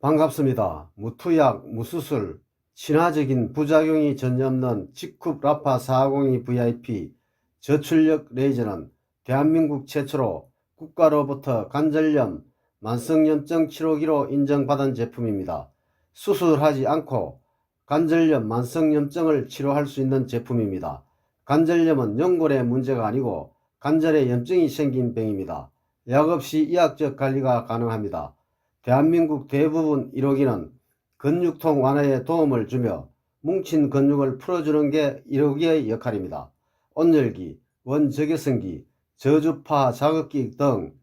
반갑습니다. 무투약, 무수술, 친화적인 부작용이 전혀 없는 직흡 라파 402 VIP 저출력 레이저는 대한민국 최초로 국가로부터 관절염, 만성염증 치료기로 인정받은 제품입니다. 수술하지 않고 관절염, 만성염증을 치료할 수 있는 제품입니다. 관절염은 연골의 문제가 아니고 관절에 염증이 생긴 병입니다. 약 없이 의학적 관리가 가능합니다. 대한민국 대부분 1호기는 근육통 완화에 도움을 주며 뭉친 근육을 풀어주는 게 1호기의 역할입니다. 온열기, 원적외선기, 저주파 자극기 등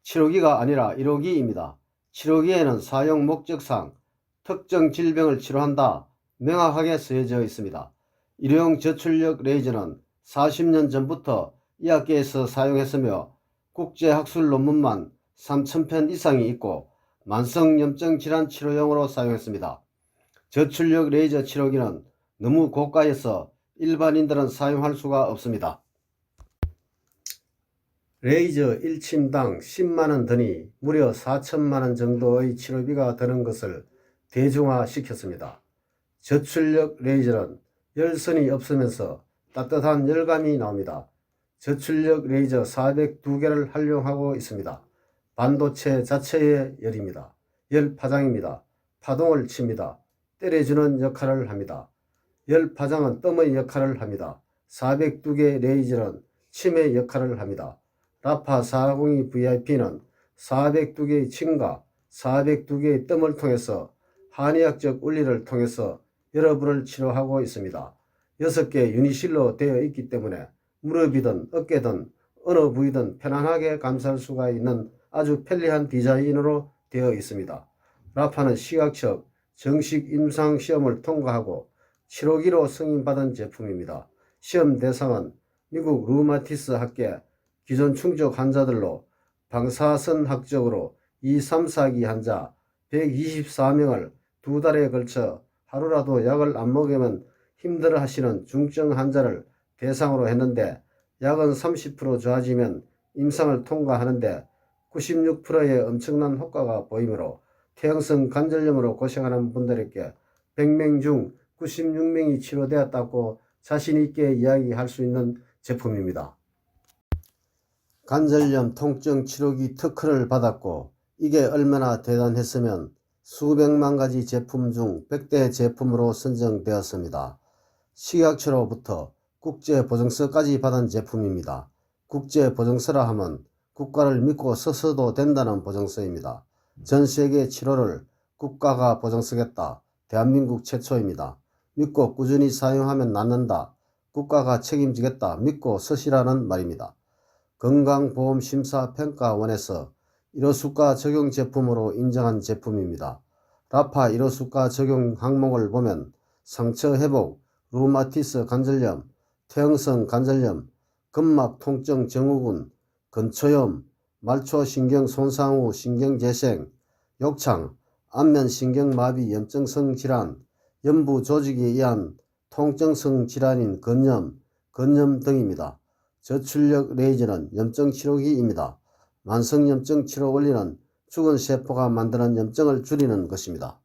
치료기가 아니라 1호기입니다. 치료기에는 사용 목적상 특정 질병을 치료한다 명확하게 쓰여져 있습니다. 일회용 저출력 레이저는 40년 전부터 의학계에서 사용했으며 국제학술 논문만 3,000편 이상이 있고 만성염증 질환 치료용으로 사용했습니다. 저출력 레이저 치료기는 너무 고가여서 일반인들은 사용할 수가 없습니다. 레이저 1침당 10만원 드니 무려 4천만원 정도의 치료비가 드는 것을 대중화시켰습니다. 저출력 레이저는 열선이 없으면서 따뜻한 열감이 나옵니다. 저출력 레이저 402개를 활용하고 있습니다. 반도체 자체의 열입니다. 열 파장입니다. 파동을 칩니다. 때려주는 역할을 합니다. 열 파장은 뜸의 역할을 합니다. 402개 레이저는 침의 역할을 합니다. 라파 402 VIP는 402개의 침과 402개의 뜸을 통해서 한의학적 원리를 통해서 여러분을 치료하고 있습니다. 6개 유니실로 되어 있기 때문에 무릎이든 어깨든 어느 부위든 편안하게 감쌀 수가 있는 아주 편리한 디자인으로 되어 있습니다. 라파는 시각적 정식 임상 시험을 통과하고 치료기로 승인받은 제품입니다. 시험 대상은 미국 류마티스 학계 기존 충족 환자들로 방사선학적으로 2, 3, 4기 환자 124명을 2달에 걸쳐 하루라도 약을 안 먹으면 힘들어 하시는 중증 환자를 대상으로 했는데 약은 30% 좋아지면 임상을 통과하는데 96%의 엄청난 효과가 보이므로 퇴행성 관절염으로 고생하는 분들에게 100명 중 96명이 치료되었다고 자신있게 이야기할 수 있는 제품입니다. 관절염 통증 치료기 특허를 받았고 이게 얼마나 대단했으면 수백만 가지 제품 중 100대 제품으로 선정되었습니다. 식약처로부터 국제보증서까지 받은 제품입니다. 국제보증서라 하면 국가를 믿고 써서도 된다는 보증서입니다. 전세계 치료를 국가가 보증서겠다. 대한민국 최초입니다. 믿고 꾸준히 사용하면 낫는다. 국가가 책임지겠다. 믿고 쓰시라는 말입니다. 건강보험심사평가원에서 1호수가 적용 제품으로 인정한 제품입니다. 라파 1호수가 적용 항목을 보면 상처 회복, 류마티스 관절염, 퇴행성 관절염, 근막 통증 증후군, 근초염, 말초신경 손상 후 신경재생, 욕창, 안면신경마비 염증성 질환, 연부 조직에 의한 통증성 질환인 건염, 건염 등입니다. 저출력 레이저는 염증 치료기입니다. 만성염증 치료 원리는 죽은 세포가 만드는 염증을 줄이는 것입니다.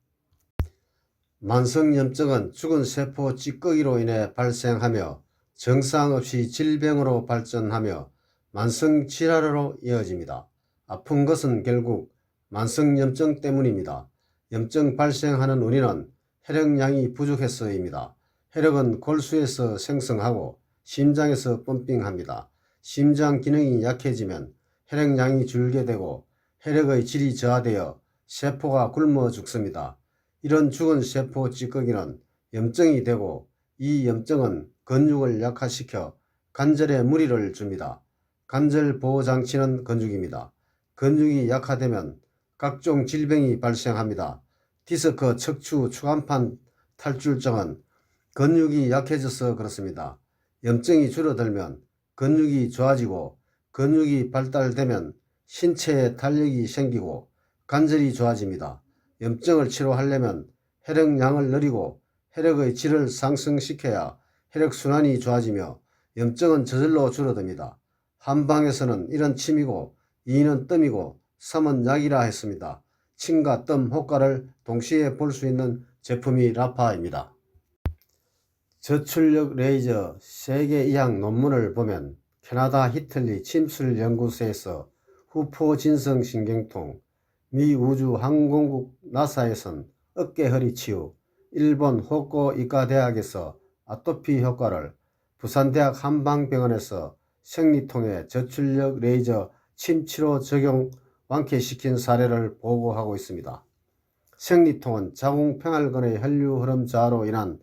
만성염증은 죽은 세포 찌꺼기로 인해 발생하며 정상 없이 질병으로 발전하며 만성질환으로 이어집니다. 아픈 것은 결국 만성염증 때문입니다. 염증 발생하는 원인은 혈액량이 부족해서입니다. 혈액은 골수에서 생성하고 심장에서 펌핑합니다. 심장 기능이 약해지면 혈액량이 줄게 되고 혈액의 질이 저하되어 세포가 굶어 죽습니다. 이런 죽은 세포 찌꺼기는 염증이 되고 이 염증은 근육을 약화시켜 관절에 무리를 줍니다. 관절 보호장치는 근육입니다. 근육이 약화되면 각종 질병이 발생합니다. 디스크, 척추, 추간판 탈출증은 근육이 약해져서 그렇습니다. 염증이 줄어들면 근육이 좋아지고 근육이 발달되면 신체에 탄력이 생기고 관절이 좋아집니다. 염증을 치료하려면 혈액량을 늘리고 혈액의 질을 상승시켜야 혈액순환이 좋아지며 염증은 저절로 줄어듭니다. 한방에서는 1은 침이고 2는 뜸이고 3은 약이라 했습니다. 침과 뜸 효과를 동시에 볼 수 있는 제품이 라파입니다. 저출력 레이저 세계 이항 논문을 보면 캐나다 히틀리 침술연구소에서 후포진성 신경통, 미 우주항공국 나사에선 어깨 허리 치유, 일본 호코 이과대학에서 아토피 효과를, 부산대학 한방병원에서 생리통에 저출력 레이저 침치료 적용 완쾌시킨 사례를 보고하고 있습니다. 생리통은 자궁평활근의 혈류 흐름 저하로 인한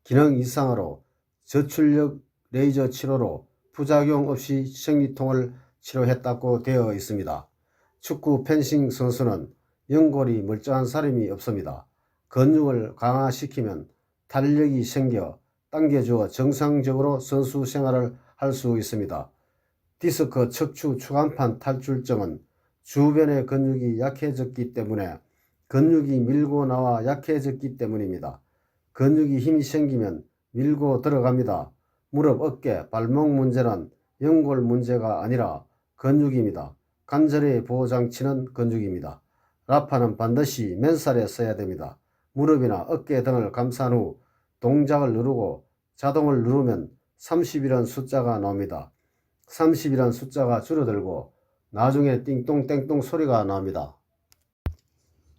기능 이상으로 저출력 레이저 치료로 부작용 없이 생리통을 치료했다고 되어 있습니다. 축구 펜싱 선수는 연골이 멀쩡한 사람이 없습니다. 근육을 강화시키면 탄력이 생겨 당겨주어 정상적으로 선수 생활을 할 수 있습니다. 디스크 척추 추간판 탈출증은 주변의 근육이 약해졌기 때문에 근육이 밀고 나와 약해졌기 때문입니다. 근육이 힘이 생기면 밀고 들어갑니다. 무릎, 어깨, 발목 문제는 연골 문제가 아니라 근육입니다. 관절의 보호장치는 근육입니다. 라파는 반드시 맨살에 써야 됩니다. 무릎이나 어깨 등을 감싼 후 동작을 누르고 자동을 누르면 30이라는 숫자가 나옵니다. 30이라는 숫자가 줄어들고 나중에 띵똥땡똥 소리가 나옵니다.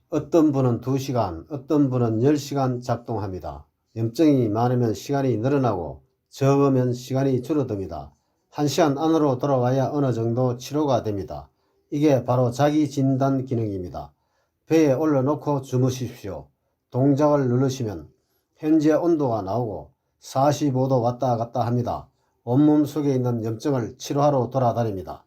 어떤 분은 2시간, 어떤 분은 10시간 작동합니다. 염증이 많으면 시간이 늘어나고 적으면 시간이 줄어듭니다. 1시간 안으로 돌아와야 어느 정도 치료가 됩니다. 이게 바로 자기 진단 기능입니다. 배에 올려놓고 주무십시오. 동작을 누르시면 현재 온도가 나오고 45도 왔다 갔다 합니다. 온몸 속에 있는 염증을 치료하러 돌아다닙니다.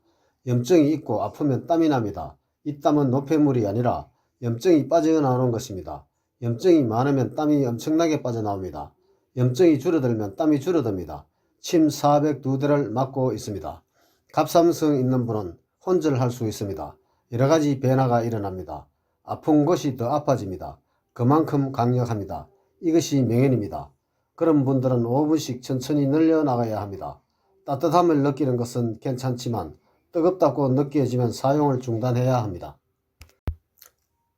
염증이 있고 아프면 땀이 납니다. 이 땀은 노폐물이 아니라 염증이 빠져나오는 것입니다. 염증이 많으면 땀이 엄청나게 빠져나옵니다. 염증이 줄어들면 땀이 줄어듭니다. 침 402대를 맞고 있습니다. 갑상선 있는 분은 혼절할 수 있습니다. 여러가지 변화가 일어납니다. 아픈 곳이 더 아파집니다. 그만큼 강력합니다. 이것이 명현입니다. 그런 분들은 5분씩 천천히 늘려나가야 합니다. 따뜻함을 느끼는 것은 괜찮지만 뜨겁다고 느껴지면 사용을 중단해야 합니다.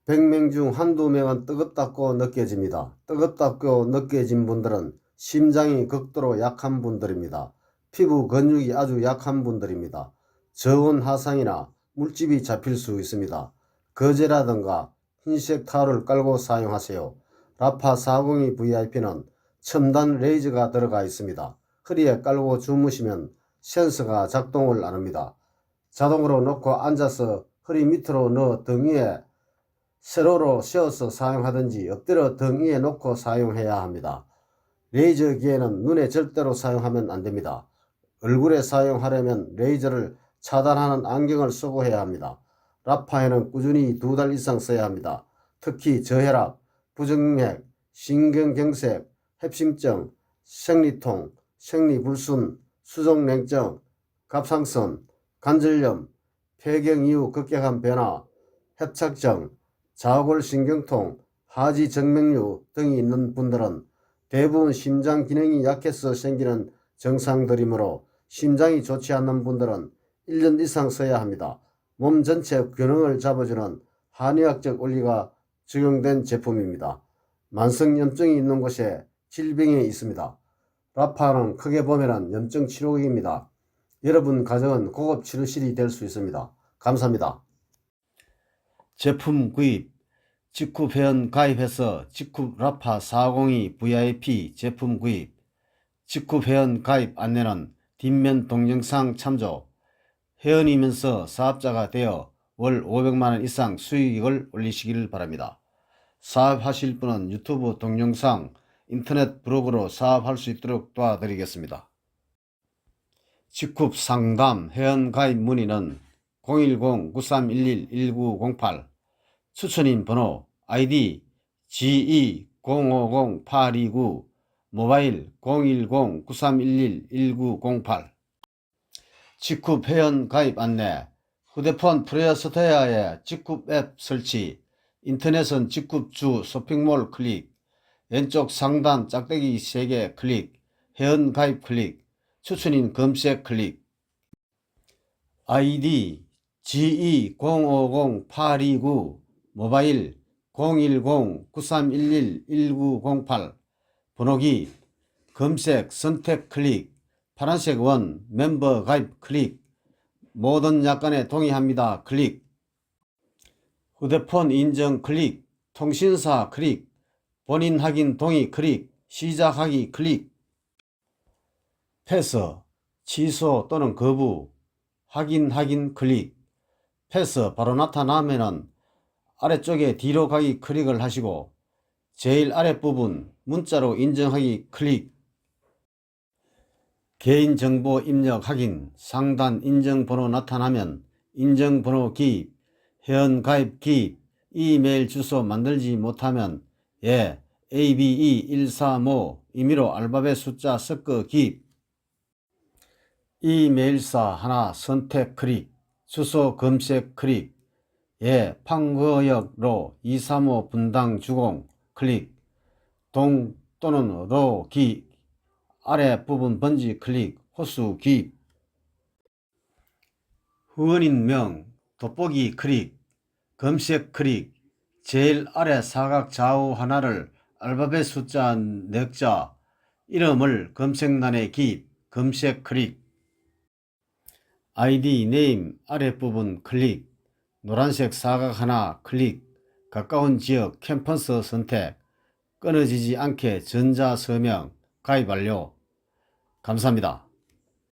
100명 중 한두 명은 뜨겁다고 느껴집니다. 뜨겁다고 느껴진 분들은 심장이 극도로 약한 분들입니다. 피부 근육이 아주 약한 분들입니다. 저온 화상이나 물집이 잡힐 수 있습니다. 거제라든가 흰색 타올을 깔고 사용하세요. 라파 402 VIP는 첨단 레이저가 들어가 있습니다. 허리에 깔고 주무시면 센서가 작동을 안 합니다. 자동으로 놓고 앉아서 허리 밑으로 넣어 등 위에 세로로 세워서 사용하든지 엎드려 등 위에 놓고 사용해야 합니다. 레이저 기에는 눈에 절대로 사용하면 안됩니다. 얼굴에 사용하려면 레이저를 차단하는 안경을 쓰고 해야 합니다. 라파에는 꾸준히 2달 이상 써야 합니다. 특히 저혈압, 부정맥, 신경경색, 협심증, 생리통, 생리불순, 수족냉증, 갑상선, 관절염, 폐경 이후 급격한 변화, 협착증, 자골신경통, 하지정맥류 등이 있는 분들은 대부분 심장 기능이 약해서 생기는 증상들이므로 심장이 좋지 않는 분들은 1년 이상 써야 합니다. 몸 전체 균형을 잡아주는 한의학적 원리가 적용된 제품입니다. 만성염증이 있는 곳에 질병이 있습니다. 라파는 크게 보면 염증 치료기입니다. 여러분 가정은 고급 치료실이 될 수 있습니다. 감사합니다. 제품 구입, 직후 회원 가입해서 직후 라파 402 VIP 제품 구입, 직후 회원 가입 안내는 뒷면 동영상 참조, 회원이면서 사업자가 되어 월 500만원 이상 수익을 올리시길 바랍니다. 사업하실 분은 유튜브 동영상, 인터넷 브로그로 사업할 수 있도록 도와드리겠습니다. 직후 상담 회원 가입 문의는 010-9311-1908 추천인 번호 아이디 GE050829 모바일 010-9311-1908 직후 회원 가입 안내 휴대폰 플레이스토어에 직후 앱 설치 인터넷은 직후 주 쇼핑몰 클릭 왼쪽 상단 짝대기 3개 클릭 회원 가입 클릭 추천인 검색 클릭 아이디 GE050829 모바일 010-9311-1908 번호기 검색 선택 클릭 파란색 원 멤버 가입 클릭 모든 약관에 동의합니다 클릭 휴대폰 인증 클릭 통신사 클릭 본인 확인 동의 클릭 시작하기 클릭 패스 취소 또는 거부 확인 클릭 패스 바로 나타나면은 아래쪽에 뒤로 가기 클릭을 하시고 제일 아랫부분 문자로 인정하기 클릭 개인정보 입력 확인 상단 인증번호 나타나면 인증번호 기입 회원가입 기입 이메일 주소 만들지 못하면 예 ABE135 임의로 알파벳 숫자 섞어 기입 이메일사 하나 선택 클릭 주소 검색 클릭 예 판거역로 235 분당 주공 클릭 동 또는 로 기 아래 부분 번지 클릭 호수 기입 후원인 명 돋보기 클릭 검색 클릭 제일 아래 사각 좌우 하나를 알파벳 숫자 4자 이름을 검색란에 기입 검색 클릭 아이디 네임 아랫부분 클릭 노란색 사각 하나 클릭 가까운 지역 캠퍼스 선택 끊어지지 않게 전자서명 가입 완료 감사합니다.